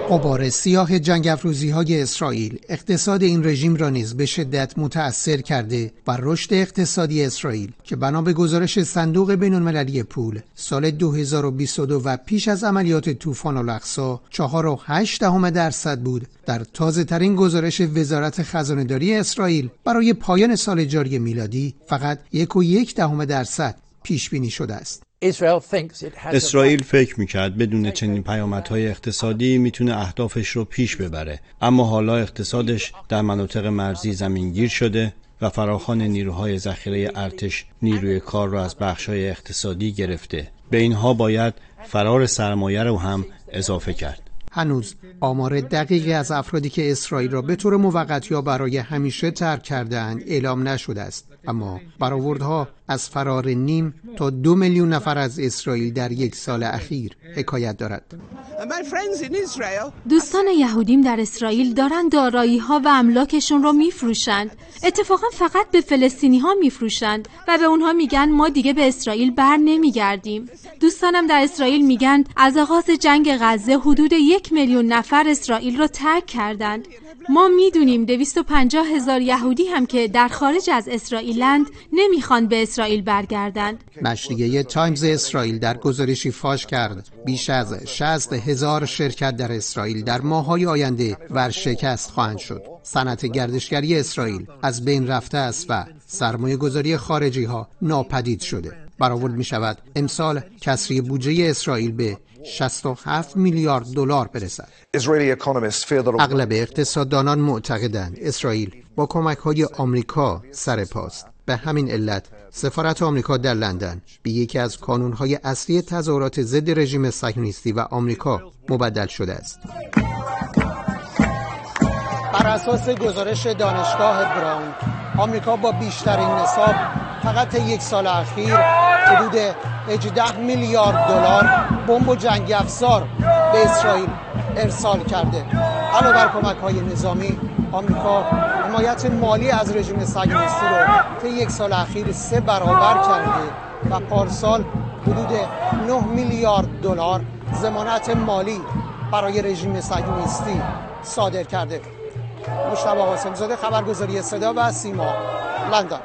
غبار سیاه جنگ افروزی‌های اسرائیل اقتصاد این رژیم را نیز به شدت متأثر کرده و رشد اقتصادی اسرائیل که بنا به گزارش صندوق بین‌المللی پول سال 2022 و پیش از عملیات طوفان الاقصی 4.8% بود، در تازه‌ترین گزارش وزارت خزانه‌داری اسرائیل برای پایان سال جاری میلادی فقط 1.1% پیش بینی شده است. اسرائیل فکر میکرد بدون چنین پیامدهای اقتصادی میتونه اهدافش رو پیش ببره، اما حالا اقتصادش در مناطق مرزی زمینگیر شده و فراخوان نیروهای ذخیره ارتش نیروی کار رو از بخش‌های اقتصادی گرفته. به اینها باید فرار سرمایه رو هم اضافه کرد. هنوز آمار دقیقی از افرادی که اسرائیل را به طور موقت یا برای همیشه ترک کرده‌اند اعلام نشده است، اما برآوردها از فرار نیم تا 2 میلیون نفر از اسرائیل در یک سال اخیر حکایت دارد. دوستان یهودیم در اسرائیل دارند دارایی‌ها و املاکشون رو میفروشند. اتفاقا فقط به فلسطینی‌ها میفروشند و به اونها میگن ما دیگه به اسرائیل بر نمیگردیم. دوستانم در اسرائیل میگن از آغاز جنگ غزه حدود 1 میلیون نفر اسرائیل رو ترک کردند. ما میدونیم 250,000 یهودی هم که در خارج از اسرائیلند نمیخوان به اسرائیل برگردند. نشریه تایمز اسرائیل در گزارشی فاش کرد بیش از 60,000 شرکت در اسرائیل در ماه‌های آینده ورشکست خواهند شد. صنعت گردشگری اسرائیل از بین رفته است و سرمایه‌گذاری خارجی‌ها ناپدید شده. برآورد می‌شود امسال کسری بودجه اسرائیل به 67 میلیارد دلار برسد. اغلب اقتصاددانان معتقدند اسرائیل با کمک‌های آمریکا سر پاست. به همین علت سفارت آمریکا در لندن به یکی از کانون‌های اصلی تظاهرات ضد رژیم صهیونیستی و آمریکا مبدل شده است. بر اساس گزارش دانشگاه براون، آمریکا با بیشترین نصاب فقط یک سال اخیر حدود 18 میلیارد دلار بمب و جنگ افزار به اسرائیل ارسال کرده. علاوه بر کمک‌های نظامی، آمریکا حمایت مالی از رژیم صهیونیستی رو طی یک سال اخیر 3 برابر کرده و پارسال حدود 9 میلیارد دلار ضمانت مالی برای رژیم صهیونیستی صادر کرده. مجتبی قاسم‌زاده، خبرگزاری صدا و سیما، لندن.